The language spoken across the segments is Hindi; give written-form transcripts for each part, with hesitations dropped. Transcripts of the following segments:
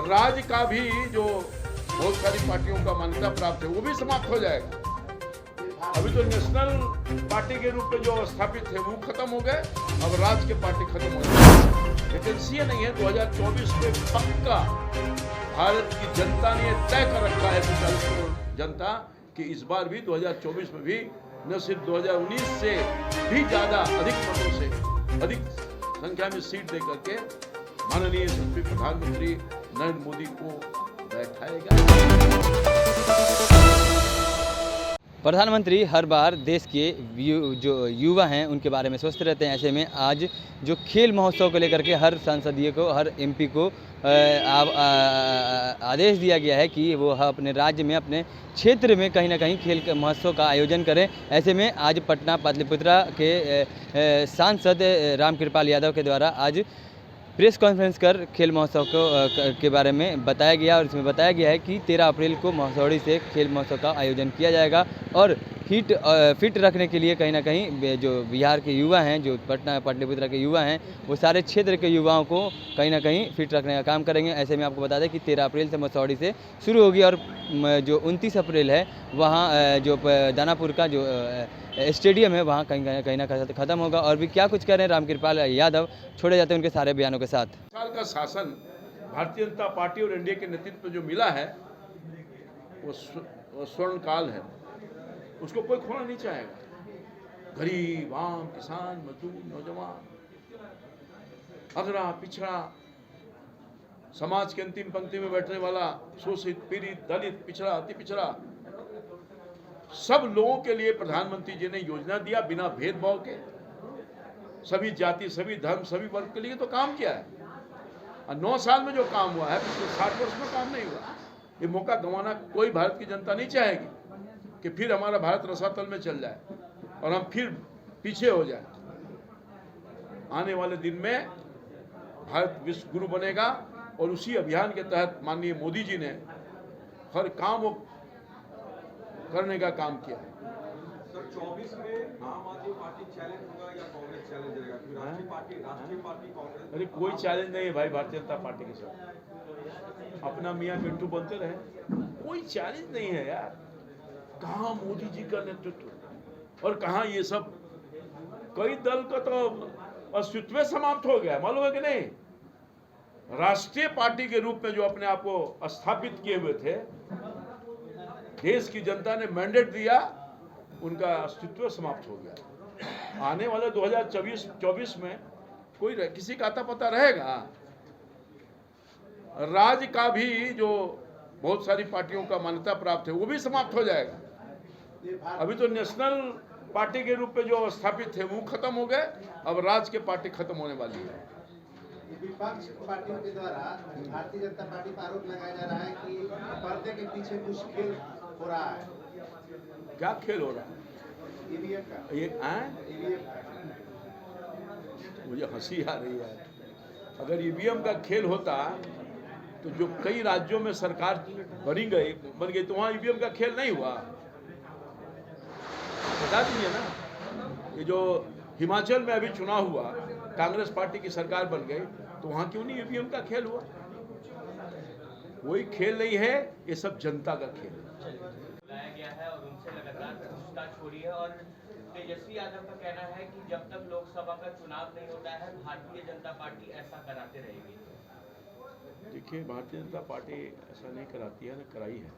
राज्य का भी जो बहुत सारी पार्टियों का मान्यता प्राप्त है वो भी समाप्त हो जाएगा। अभी तो नेशनल पार्टी के रूप में जो स्थापित थे वो खत्म हो गए, अब राज्य के पार्टी खत्म हो गए। वैकेंसी नहीं है। 2024 में पक्का भारत की जनता ने तय कर रखा है, 40 करोड़ जनता, कि इस बार भी 2024 में भी न सिर्फ 2019 से भी ज्यादा अधिक मतों से अधिक संख्या में सीट देकर के माननीय प्रधानमंत्री नरेंद्र मोदी को बैठाएगा। प्रधानमंत्री हर बार देश के जो युवा हैं उनके बारे में सोचते रहते हैं। ऐसे में आज जो खेल महोत्सव को लेकर के हर सांसदीय को, हर एमपी को आदेश दिया गया है कि वो अपने राज्य में, अपने क्षेत्र में कहीं ना कहीं खेल महोत्सव का आयोजन करें। ऐसे में आज पटना पाटलिपुत्रा के सांसद रामकृपाल यादव के द्वारा आज प्रेस कॉन्फ्रेंस कर खेल महोत्सव के बारे में बताया गया और इसमें बताया गया है कि 13 अप्रैल को मसौढ़ी से खेल महोत्सव का आयोजन किया जाएगा और फिट रखने के लिए कहीं ना कहीं जो बिहार के युवा हैं, जो पटना पाटलिपुत्रा के युवा हैं, वो सारे क्षेत्र के युवाओं को कहीं ना कहीं फिट रखने का काम करेंगे। ऐसे में आपको बता दें कि 13 अप्रैल से मसौढ़ी से शुरू होगी और जो 29 अप्रैल है वहाँ जो दानापुर का जो स्टेडियम है वहाँ कहीं ना कहीं खत्म होगा। और भी क्या कुछ कह रहे हैं रामकृपाल यादव, छोड़े जाते हैं उनके सारे बयानों के साथ। साल का शासन भारतीय जनता पार्टी और एनडीए के नेतृत्व में जो मिला है वो स्वर्ण काल है, उसको कोई खोना नहीं चाहेगा। गरीब, आम, किसान, मजदूर, नौजवान, अगड़ा पिछड़ा, समाज के अंतिम पंक्ति में बैठने वाला, शोषित, पीड़ित, दलित, पिछड़ा, अति पिछड़ा, सब लोगों के लिए प्रधानमंत्री जी ने योजना दिया बिना भेदभाव के। सभी जाति, सभी धर्म, सभी वर्ग के लिए तो काम किया है। और 9 साल में जो काम हुआ है पिछले 60 वर्ष में काम नहीं हुआ। ये मौका गंवाना कोई भारत की जनता नहीं चाहेगी कि फिर हमारा भारत रसातल में चल जाए और हम फिर पीछे हो जाए। आने वाले दिन में भारत विश्व गुरु बनेगा और उसी अभियान के तहत माननीय मोदी जी ने हर काम करने का काम किया है। सर 24 में आम आदमी पार्टी चैलेंज होगा या कांग्रेस चैलेंज रहेगा? राष्ट्रीय पार्टी कांग्रेस। अरे कोई चैलेंज नहीं है भाई भारतीय जनता पार्टी के साथ। अपना मियाँ मिट्टू बनते रहे, कोई चैलेंज नहीं है यार। कहाँ मोदी जी का नेतृत्व और कहाँ ये सब, कई दल का तो अस्तित्व समाप्त हो गया, मालूम है कि नहीं। राष्ट्रीय पार्टी के रूप में जो अपने आप को स्थापित किए हुए थे, देश की जनता ने मैंडेट दिया, उनका अस्तित्व समाप्त हो गया। आने वाले 2024 में कोई किसी का आता पता रहेगा? राज्य का भी जो बहुत सारी पार्टियों का मान्यता प्राप्त है वो भी समाप्त हो जाएगा। अभी तो नेशनल पार्टी के रूप में जो स्थापित थे वो खत्म हो गए, अब राज्य के पार्टी खत्म होने वाली है। विपक्ष पार्टियों के द्वारा भारतीय जनता पार्टी पर आरोप लगाया जा रहा है कि पर्दे के पीछे कुछ खेल हो रहा है। क्या खेल हो रहा है? ईवीएम का। ये ईवीएम का। मुझे हंसी आ रही है। अगर ईवीएम का खेल होता तो जो कई राज्यों में सरकार बन गई तो वहाँ ईवीएम का खेल नहीं हुआ। बता दीजिए ना, ये जो हिमाचल में अभी चुनाव हुआ, कांग्रेस पार्टी की सरकार बन गई, तो वहाँ क्यों नहीं ईवीएम का खेल हुआ? कोई खेल नहीं है, ये सब जनता का खेल है। बुलाया गया है और उनसे लगातार पूछताछ हो रही है और तेजस्वी यादव का कहना है कि जब तक लोकसभा का चुनाव नहीं होता है भारतीय जनता पार्टी ऐसा कराते रहेगी। देखिए, भारतीय जनता पार्टी ऐसा नहीं कराती है, न कराई है।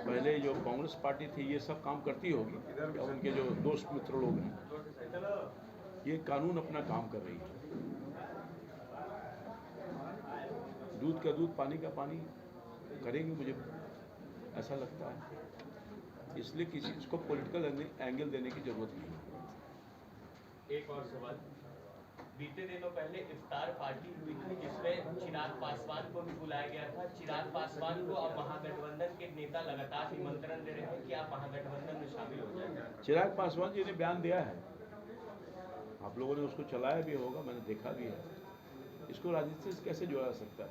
पहले जो कांग्रेस पार्टी थी ये सब काम करती होगी, और उनके जो दोस्त मित्र लोग हैं, ये कानून अपना काम कर रही है। दूध का दूध, पानी का पानी करेंगे, मुझे ऐसा लगता है। इसलिए किसी इसको पॉलिटिकल एंगल देने की जरूरत नहीं है। एक और सवाल, बीते दिनों पहले इफ्तार पार्टी हुई थी जिसमें चिराग पासवान को भी बुलाया गया था। चिराग पासवान को अब महागठबंधन के नेता लगातार निमंत्रण दे रहे हैं कि आप महागठबंधन में शामिल हो जाएंगे। चिराग पासवान जी ने बयान दिया है, आप लोगों ने उसको चलाया भी होगा, मैंने देखा भी है। इसको राजनीति से कैसे जोड़ा जा सकता है?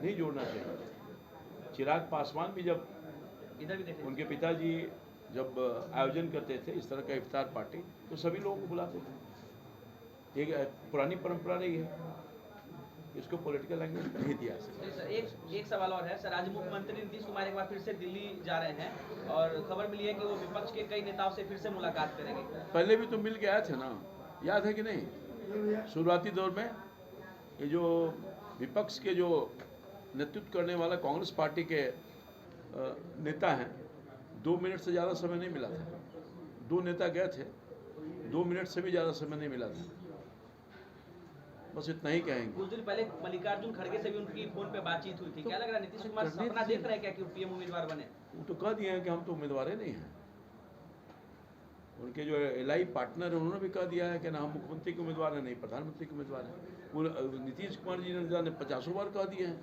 नहीं जोड़ना चाहिए। चिराग पासवान भी जब इधर भी उनके पिताजी जब आयोजन करते थे इस तरह का इफ्तार पार्टी, तो सभी लोगों को बुलाते थे। एक पुरानी परंपरा रही है। इसको पॉलिटिकल लैंग्वेज नहीं दिया जा सकता। सर, एक सवाल और है सर। आज मुख्यमंत्री नीतीश कुमार एक बार फिर से दिल्ली जा रहे हैं और खबर मिली है कि वो विपक्ष के कई नेताओं से फिर से मुलाकात करेंगे। पहले भी तो मिल के आए थे ना, याद है कि नहीं? शुरुआती दौर में ये जो विपक्ष के जो नेतृत्व करने वाला कांग्रेस पार्टी के नेता हैं, 2 मिनट से ज़्यादा समय नहीं मिला था। 2 नेता गए थे, 2 मिनट से भी ज़्यादा समय नहीं मिला था। बस इतना ही कहेंगे। कुछ दिन पहले मल्लिकार्जुन खड़गे से भी उनकी फोन पे बातचीत हुई थी। क्या लग रहा है नीतीश कुमार सपना देख रहे हैं क्या कि पीएम उम्मीदवार बने? वो तो कह दिए हैं कि हम तो उम्मीदवार ही नहीं हैं। उनके जो एलआई पार्टनर है उन्होंने भी कह दिया है कि ना हम मुख्यमंत्री के उम्मीदवार हैं, नहीं प्रधानमंत्री के उम्मीदवार हैं। वो नीतीश कुमार जी ने 50 बार कह दिए हैं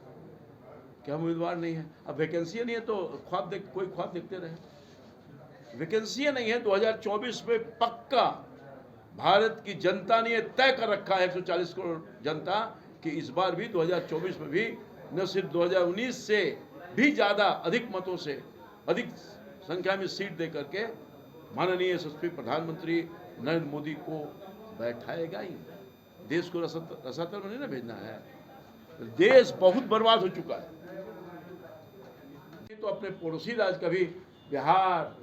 कि हम उम्मीदवार नहीं हैं। अब वैकेंसी नहीं है तो कोई ख्वाब देखते रहे। वैकेंसी नहीं है, 2024 में पक्का भारत की जनता ने तय कर रखा है, 140 करोड़ जनता, कि इस बार भी 2024 में भी न सिर्फ 2019 से भी ज़्यादा अधिक मतों से अधिक संख्या में सीट दे करके माननीय यशस्वी प्रधानमंत्री नरेंद्र मोदी को बैठाएगा ही। देश को रसातल में नहीं ना भेजना है। देश बहुत बर्बाद हो चुका है। तो अपने पड़ोसी राज्य का भी, बिहार,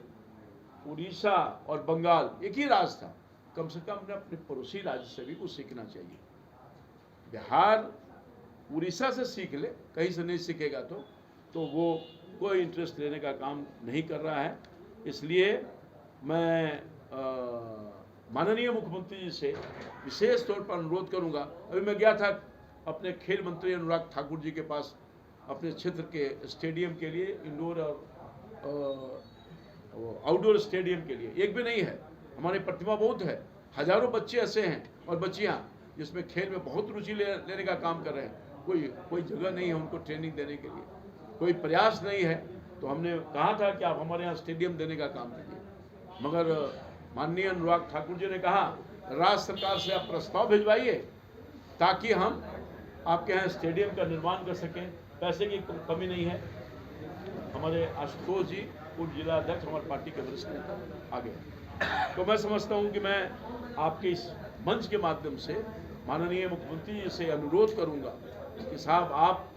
उड़ीसा और बंगाल एक ही राज्य था, कम से कम अपने पड़ोसी राज्य से भी कुछ सीखना चाहिए। बिहार उड़ीसा से सीख ले, कहीं से नहीं सीखेगा तो वो कोई इंटरेस्ट लेने का काम नहीं कर रहा है। इसलिए मैं माननीय मुख्यमंत्री जी से विशेष तौर पर अनुरोध करूंगा। अभी मैं गया था अपने खेल मंत्री अनुराग ठाकुर जी के पास, अपने क्षेत्र के स्टेडियम के लिए, इंडोर और आउटडोर स्टेडियम के लिए। एक भी नहीं है, हमारी प्रतिभा बहुत है। हजारों बच्चे ऐसे हैं और बच्चियां जिसमें खेल में बहुत रुचि लेने का काम कर रहे हैं। कोई जगह नहीं है उनको ट्रेनिंग देने के लिए, कोई प्रयास नहीं है। तो हमने कहा था कि आप हमारे यहाँ स्टेडियम देने का काम कीजिए, मगर माननीय अनुराग ठाकुर जी ने कहा राज्य सरकार से आप प्रस्ताव भिजवाइए ताकि हम आपके यहाँ स्टेडियम का निर्माण कर सकें। पैसे की कमी नहीं है। हमारे आशुतोष जी पूर्व जिला अध्यक्ष, हमारी पार्टी के वरिष्ठ नेता आगे। तो मैं समझता हूँ कि मैं आपके इस मंच के माध्यम से माननीय मुख्यमंत्री जी से अनुरोध करूँगा कि साहब आप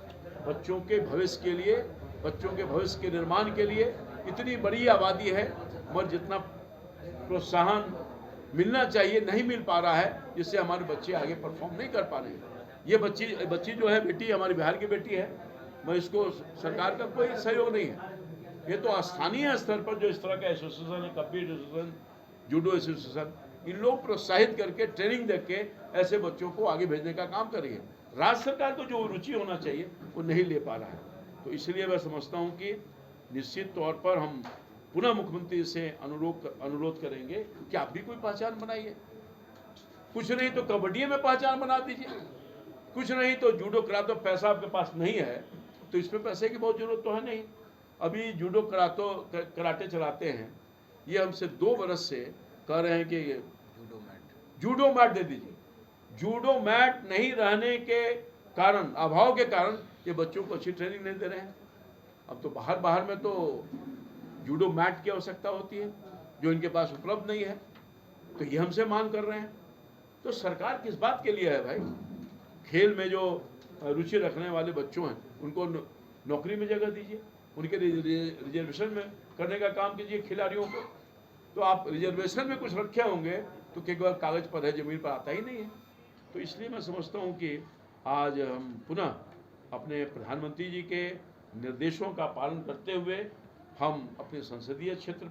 बच्चों के भविष्य के लिए, बच्चों के भविष्य के निर्माण के लिए, इतनी बड़ी आबादी है मगर जितना प्रोत्साहन मिलना चाहिए नहीं मिल पा रहा है, जिससे हमारे बच्चे आगे परफॉर्म नहीं कर पा रहे हैं। ये बच्ची जो है, बेटी हमारी बिहार की बेटी है, मैं इसको सरकार का कोई सहयोग नहीं है। ये तो स्थानीय स्तर पर जो इस तरह का एसोसिएशन है, कबड्डी एसोसिएशन, जूडो एसोसिएशन, इन लोग प्रोत्साहित करके ट्रेनिंग देके ऐसे बच्चों को आगे भेजने का काम करिए। राज्य सरकार को जो रुचि होना चाहिए वो नहीं ले पा रहा है। तो इसलिए मैं समझता हूँ कि निश्चित तौर पर हम पुनः मुख्यमंत्री से अनुरोध करेंगे कि आप भी कोई पहचान बनाइए। कुछ नहीं तो कबड्डी में पहचान बना दीजिए, कुछ नहीं तो जूडो कराटे। पैसा आपके पास नहीं है तो इसमें पैसे की बहुत जरूरत तो है नहीं। अभी जूडो कराटे चलाते हैं, ये हमसे 2 बरस से कह रहे हैं कि जूडो मैट दे दीजिए। जूडो मैट नहीं रहने के कारण, अभाव के कारण ये बच्चों को अच्छी ट्रेनिंग नहीं दे रहे हैं। अब तो बाहर में तो जूडो मैट की आवश्यकता होती है जो इनके पास उपलब्ध नहीं है, तो ये हमसे मांग कर रहे हैं। तो सरकार किस बात के लिए है भाई? खेल में जो रुचि रखने वाले बच्चों हैं उनको नौकरी में जगह दीजिए, उनके रिजर्वेशन में करने का काम कीजिए खिलाड़ियों को। तो आप रिजर्वेशन में कुछ रखे होंगे तो केवल कागज पर है, जमीन पर आता ही नहीं है। तो इसलिए मैं समझता हूँ कि आज हम पुनः अपने प्रधानमंत्री जी के निर्देशों का पालन करते हुए हम अपने संसदीय क्षेत्र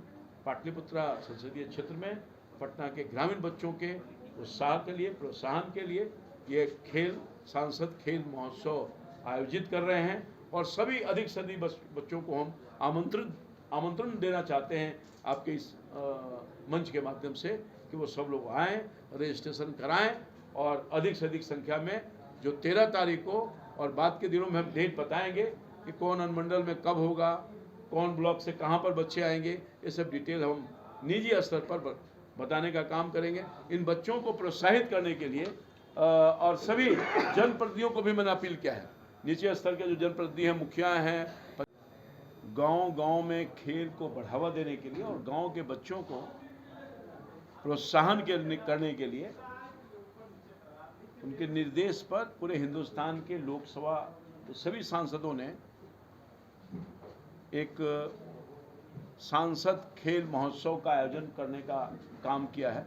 पाटलिपुत्रा संसदीय क्षेत्र में पटना के ग्रामीण बच्चों के उत्साह के लिए, प्रोत्साहन के लिए ये सांसद खेल महोत्सव आयोजित कर रहे हैं। और सभी अधिक से अधिक बच्चों को हम आमंत्रण देना चाहते हैं आपके इस मंच के माध्यम से कि वो सब लोग आएँ, रजिस्ट्रेशन कराएं और अधिक से अधिक संख्या में जो 13 तारीख को और बाद के दिनों में हम डेट बताएंगे कि कौन अनुमंडल में कब होगा, कौन ब्लॉक से कहाँ पर बच्चे आएंगे, ये सब डिटेल हम निजी स्तर पर बताने का काम करेंगे। इन बच्चों को प्रोत्साहित करने के लिए और सभी जनप्रतिनिधियों को भी मैंने अपील किया है, नीचे स्तर के जो जनप्रतिनिधि हैं, मुखिया हैं, गांव में खेल को बढ़ावा देने के लिए और गांव के बच्चों को प्रोत्साहन करने के लिए उनके निर्देश पर पूरे हिंदुस्तान के लोकसभा के सभी सांसदों ने एक सांसद खेल महोत्सव का आयोजन करने का काम किया है।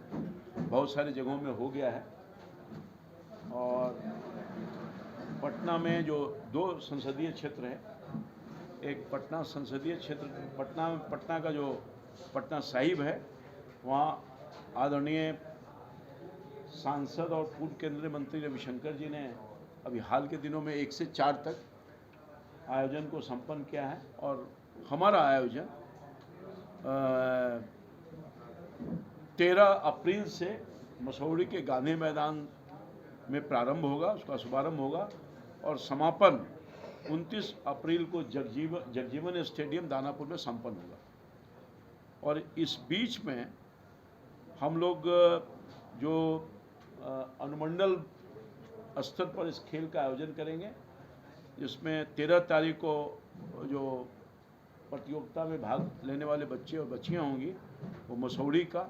बहुत सारी जगहों में हो गया है और पटना में जो 2 संसदीय क्षेत्र है, एक पटना संसदीय क्षेत्र, पटना का जो पटना साहिब है, वहाँ आदरणीय सांसद और पूर्व केंद्रीय मंत्री रविशंकर जी ने अभी हाल के दिनों में 1 से 4 तक आयोजन को संपन्न किया है। और हमारा आयोजन 13 अप्रैल से मसौरी के गांधी मैदान में प्रारंभ होगा, उसका शुभारंभ होगा और समापन 29 अप्रैल को जगजीवन स्टेडियम दानापुर में संपन्न होगा। और इस बीच में हम लोग जो अनुमंडल स्तर पर इस खेल का आयोजन करेंगे, जिसमें 13 तारीख को जो प्रतियोगिता में भाग लेने वाले बच्चे और बच्चियां होंगी, वो मसौरी का,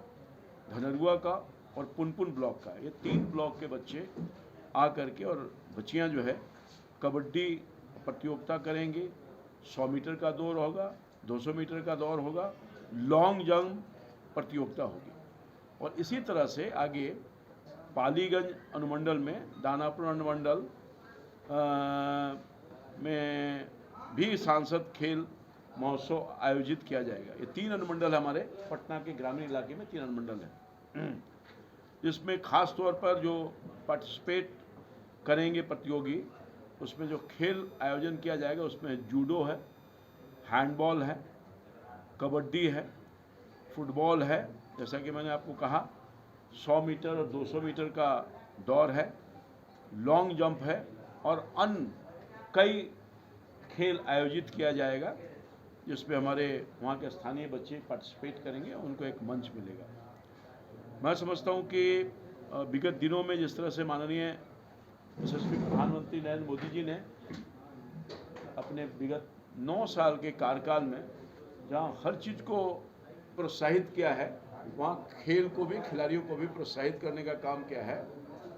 धनरुआ का और पुनपुन ब्लॉक का, ये 3 ब्लॉक के बच्चे आ करके और बच्चियां जो है कबड्डी प्रतियोगिता करेंगी। 100 मीटर का दौड़ होगा, 200 मीटर का दौड़ होगा, लॉन्ग जंप प्रतियोगिता होगी। और इसी तरह से आगे पालीगंज अनुमंडल में, दानापुर अनुमंडल में भी सांसद खेल महोत्सव आयोजित किया जाएगा। ये 3 अनुमंडल हमारे पटना के ग्रामीण इलाके में 3 अनुमंडल हैं, जिसमें खास तौर पर जो पार्टिसिपेट करेंगे प्रतियोगी, उसमें जो खेल आयोजन किया जाएगा उसमें जूडो है, हैंडबॉल है, कबड्डी है, फुटबॉल है, जैसा कि मैंने आपको कहा 100 मीटर और 200 मीटर का दौड़ है, लॉन्ग जंप है और अन्य कई खेल आयोजित किया जाएगा, जिसमें हमारे वहाँ के स्थानीय बच्चे पार्टिसिपेट करेंगे, उनको एक मंच मिलेगा। मैं समझता हूँ कि विगत दिनों में जिस तरह से माननीय यशस्वी प्रधानमंत्री नरेंद्र मोदी जी ने अपने विगत 9 साल के कार्यकाल में जहाँ हर चीज़ को प्रोत्साहित किया है, वहाँ खेल को भी, खिलाड़ियों को भी प्रोत्साहित करने का काम किया है।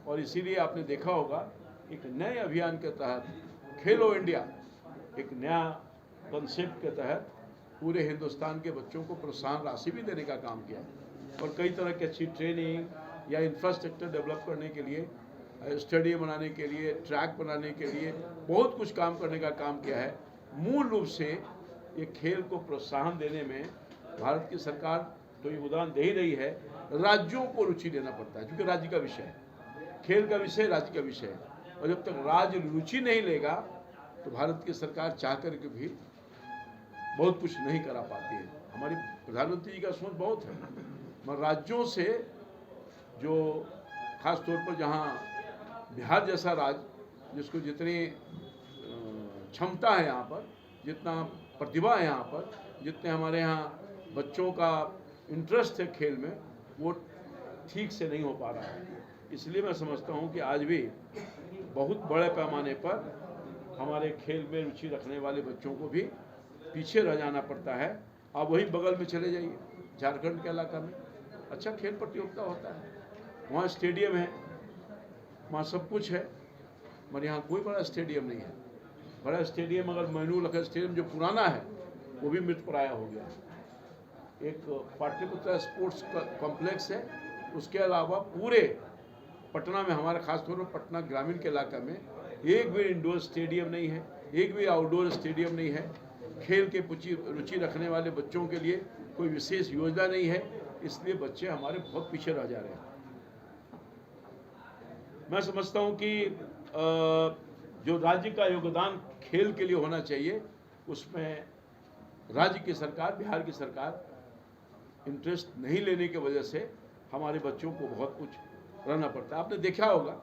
और इसीलिए आपने देखा होगा एक नए अभियान के तहत खेलो इंडिया, एक नया कॉन्सेप्ट के तहत पूरे हिंदुस्तान के बच्चों को प्रोत्साहन राशि भी देने का काम किया है और कई तरह की अच्छी ट्रेनिंग या इंफ्रास्ट्रक्चर डेवलप करने के लिए, स्टेडियम बनाने के लिए, ट्रैक बनाने के लिए बहुत कुछ काम करने का काम किया है। मूल रूप से ये खेल को प्रोत्साहन देने में भारत की सरकार तो योगदान दे ही रही है, राज्यों को रुचि लेना पड़ता है, क्योंकि राज्य का विषय है, खेल का विषय राज्य का विषय है। और जब तक राज्य रुचि नहीं लेगा तो भारत की सरकार चाह कर के भी बहुत कुछ नहीं करा पाती है। हमारी प्रधानमंत्री जी का सोच बहुत है, मगर राज्यों से जो खास तौर पर जहाँ बिहार जैसा राज्य, जिसको जितनी क्षमता है यहाँ पर, जितना प्रतिभा है यहाँ पर, जितने हमारे यहाँ बच्चों का इंटरेस्ट है खेल में, वो ठीक से नहीं हो पा रहा है। इसलिए मैं समझता हूँ कि आज भी बहुत बड़े पैमाने पर हमारे खेल में रुचि रखने वाले बच्चों को भी पीछे रह जाना पड़ता है। आप वहीं बगल में चले जाइए, झारखंड के इलाका में अच्छा खेल प्रतियोगिता होता है, वहाँ स्टेडियम है, वहाँ सब कुछ है, मगर यहाँ कोई बड़ा स्टेडियम नहीं है। बड़ा स्टेडियम अगर मैनू लखन स्टेडियम जो पुराना है वो भी मृतप्राय हो गया। एक पाटलिपुत्र स्पोर्ट्स कॉम्प्लेक्स है, उसके अलावा पूरे पटना में, हमारा खास तौर पर पटना ग्रामीण के इलाका में एक भी इंडोर स्टेडियम नहीं है, एक भी आउटडोर स्टेडियम नहीं है। खेल के रुचि रखने वाले बच्चों के लिए कोई विशेष योजना नहीं है, इसलिए बच्चे हमारे बहुत पीछे रह जा रहे हैं। मैं समझता हूं कि जो राज्य का योगदान खेल के लिए होना चाहिए, उसमें राज्य की सरकार, बिहार की सरकार इंटरेस्ट नहीं लेने की वजह से हमारे बच्चों को बहुत कुछ रहना पड़ता है। आपने देखा होगा,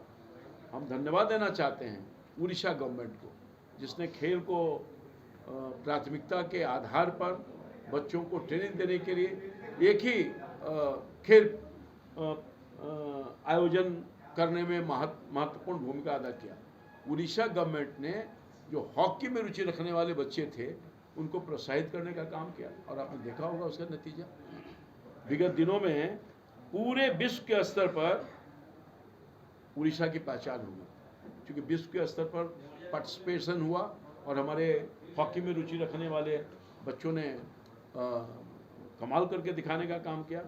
हम धन्यवाद देना चाहते हैं उड़ीसा गवर्नमेंट को, जिसने खेल को प्राथमिकता के आधार पर बच्चों को ट्रेनिंग देने के लिए एक ही खेल आयोजन करने में महत्वपूर्ण भूमिका अदा किया। उड़ीसा गवर्नमेंट ने जो हॉकी में रुचि रखने वाले बच्चे थे, उनको प्रोत्साहित करने का काम किया और आपने देखा होगा उसका नतीजा। विगत दिनों में पूरे विश्व के स्तर पर उड़ीसा की पहचान होगी, क्योंकि विश्व के स्तर पर पार्टिसिपेशन हुआ और हमारे हॉकी में रुचि रखने वाले बच्चों ने कमाल करके दिखाने का काम किया।